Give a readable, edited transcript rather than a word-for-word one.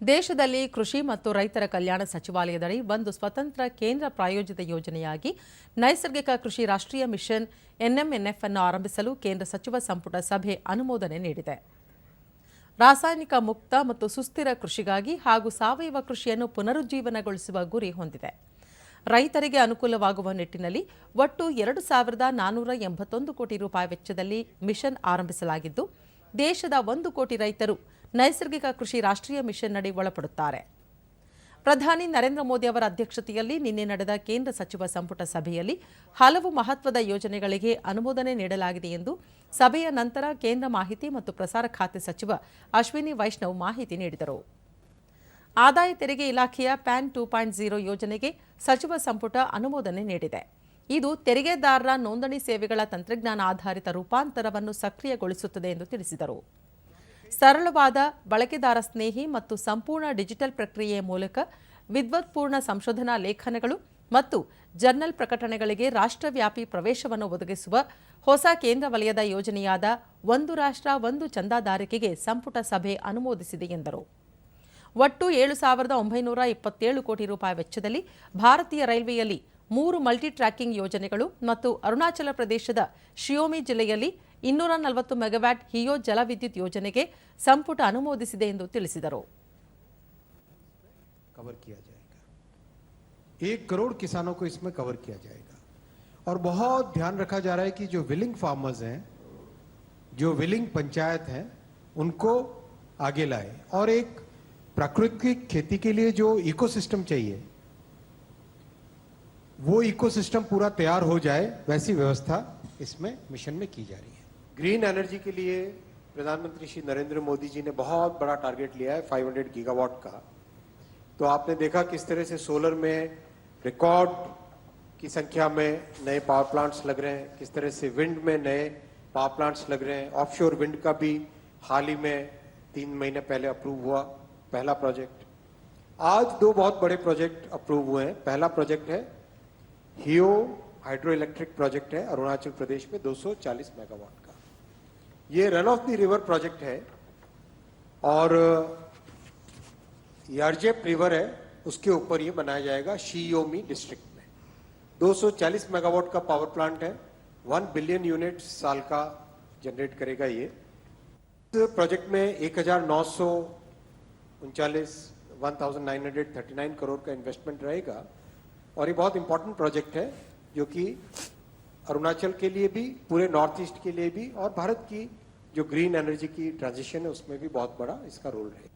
ದೇಶದಲ್ಲಿ ಕೃಷಿ ಮತ್ತು ರೈತರ ಕಲ್ಯಾಣ ಸಚಿವಾಲಯದಡಿ ಒಂದು ಸ್ವತಂತ್ರ ಕೇಂದ್ರ ಪ್ರಾಯೋಜಿತ ಯೋಜನೆಯಾಗಿ ನೈಸರ್ಗಿಕ ಕೃಷಿ ರಾಷ್ಟ್ರೀಯ ಮಿಷನ್ ಎನ್ಎಂಎನ್ಎಫ್ ಅನ್ನು ಆರಂಭಿಸಲು ಕೇಂದ್ರ ಸಚಿವ ಸಂಪುಟ ಸಭೆ ಅನುಮೋದನೆ ನೀಡಿದೆ. ರಾಸಾಯನಿಕ ಮುಕ್ತ ಮತ್ತು ಸುಸ್ಥಿರ ಕೃಷಿಗಾಗಿ ಹಾಗೂ ಸಾವಯವ ಕೃಷಿಯನ್ನು ಪುನರುಜ್ಜೀವನಗೊಳಿಸುವ ಗುರಿ ಹೊಂದಿದೆ. ರೈತರಿಗೆ ಅನುಕೂಲವಾಗುವ ನಿಟ್ಟಿನಲ್ಲಿ ಒಟ್ಟು 2,481 ಕೋಟಿ ರೂಪಾಯಿ ವೆಚ್ಚದಲ್ಲಿ ಮಿಷನ್ ಆರಂಭಿಸಲಾಗಿದ್ದು, ದೇಶದ 1 ಕೋಟಿ ರೈತರು ನೈಸರ್ಗಿಕ ಕೃಷಿ ರಾಷ್ಟ್ರೀಯ ಮಿಷನ್ನಡಿ ಒಳಪಡುತ್ತಾರೆ. ಪ್ರಧಾನಿ ನರೇಂದ್ರ ಮೋದಿ ಅವರ ಅಧ್ಯಕ್ಷತೆಯಲ್ಲಿ ನಿನ್ನೆ ನಡೆದ ಕೇಂದ್ರ ಸಚಿವ ಸಂಪುಟ ಸಭೆಯಲ್ಲಿ ಹಲವು ಮಹತ್ವದ ಯೋಜನೆಗಳಿಗೆ ಅನುಮೋದನೆ ನೀಡಲಾಗಿದೆ ಎಂದು ಸಭೆಯ ನಂತರ ಕೇಂದ್ರ ಮಾಹಿತಿ ಮತ್ತು ಪ್ರಸಾರ ಖಾತೆ ಸಚಿವ ಅಶ್ವಿನಿ ವೈಷ್ಣವ್ ಮಾಹಿತಿ ನೀಡಿದರು. ಆದಾಯ ತೆರಿಗೆ ಇಲಾಖೆಯ ಪ್ಯಾನ್ 2.0 ಯೋಜನೆಗೆ ಸಚಿವ ಸಂಪುಟ ಅನುಮೋದನೆ ನೀಡಿದೆ. ಇದು ತೆರಿಗೆದಾರರ ನೋಂದಣಿ ಸೇವೆಗಳ ತಂತ್ರಜ್ಞಾನ ಆಧಾರಿತ ರೂಪಾಂತರವನ್ನು ಸಕ್ರಿಯಗೊಳಿಸುತ್ತದೆ ಎಂದು ತಿಳಿಸಿದರು. ಸರಳವಾದ, ಬಳಕೆದಾರ ಸ್ನೇಹಿ ಮತ್ತು ಸಂಪೂರ್ಣ ಡಿಜಿಟಲ್ ಪ್ರಕ್ರಿಯೆಯ ಮೂಲಕ ವಿದ್ವತ್ಪೂರ್ಣ ಸಂಶೋಧನಾ ಲೇಖನಗಳು ಮತ್ತು ಜರ್ನಲ್ ಪ್ರಕಟಣೆಗಳಿಗೆ ರಾಷ್ಟ್ರವ್ಯಾಪಿ ಪ್ರವೇಶವನ್ನು ಒದಗಿಸುವ ಹೊಸ ಕೇಂದ್ರ ವಲಯದ ಯೋಜನೆಯಾದ ಒಂದು ರಾಷ್ಟ್ರ ಒಂದು ಚಂದಾದಾರಿಕೆಗೆ ಸಂಪುಟ ಸಭೆ ಅನುಮೋದಿಸಿದೆ ಎಂದರು. ಒಟ್ಟು 7,927 ಕೋಟಿ ರೂಪಾಯಿ ವೆಚ್ಚದಲ್ಲಿ ಭಾರತೀಯ ರೈಲ್ವೆಯಲ್ಲಿ 3 ಮಲ್ಟಿ ಟ್ರ್ಯಾಕಿಂಗ್ ಯೋಜನೆಗಳು ಮತ್ತು ಅರುಣಾಚಲ ಪ್ರದೇಶದ ಶಿಯೋಮಿ ಜಿಲ್ಲೆಯಲ್ಲಿ 240 ಮೆಗಾವ್ಯಾಟ್ ಹಿಯೋ ಜಲವಿದ್ಯುತ್ ಯೋಜನೆಗೆ ಸಂಪುಟ ಅನುಮೋದಿಸಿದೆ ಎಂದು ತಿಳಿಸಿದರು. कवर किया जाएगा, 1 करोड़ किसानों को इसमें कवर किया जाएगा और बहुत ध्यान रखा जा रहा है कि जो विलिंग फार्मर्स हैं, जो विलिंग पंचायत हैं, उनको आगे लाए और एक प्राकृतिक खेती के लिए जो इकोसिस्टम चाहिए वो इकोसिस्टम पूरा तैयार हो जाए, वैसी व्यवस्था इसमें मिशन में की जा रही है. ग्रीन एनर्जी के लिए प्रधानमंत्री श्री नरेंद्र मोदी जी ने बहुत बड़ा टारगेट लिया है 500 गीगावाट का. तो आपने देखा किस तरह से सोलर में रिकॉर्ड की संख्या में नए पावर प्लांट्स लग रहे हैं, किस तरह से विंड में नए पावर प्लांट्स लग रहे हैं. ऑफशोर विंड का भी हाल ही में 3 महीने पहले अप्रूव हुआ पहला प्रोजेक्ट. आज 2 बहुत बड़े प्रोजेक्ट अप्रूव हुए हैं. पहला प्रोजेक्ट है हियो हाइड्रो इलेक्ट्रिक प्रोजेक्ट है अरुणाचल प्रदेश में 240 मेगावाट का. ये run of the river project है और यारजेप रिवर है उसके ऊपर ये बनाया जाएगा शियोमी डिस्ट्रिक्ट में. 240 मेगावाट का पावर प्लांट है. 1 बिलियन यूनिट साल का जनरेट करेगा. ये इस प्रोजेक्ट में 1939 करोड़ का इन्वेस्टमेंट रहेगा और ये बहुत इंपॉर्टेंट प्रोजेक्ट है जो कि अरुणाचल के लिए भी, पूरे नॉर्थ ईस्ट के लिए भी और भारत की जो ग्रीन एनर्जी की ट्रांजिशन है उसमें भी बहुत बड़ा इसका रोल रहेगा.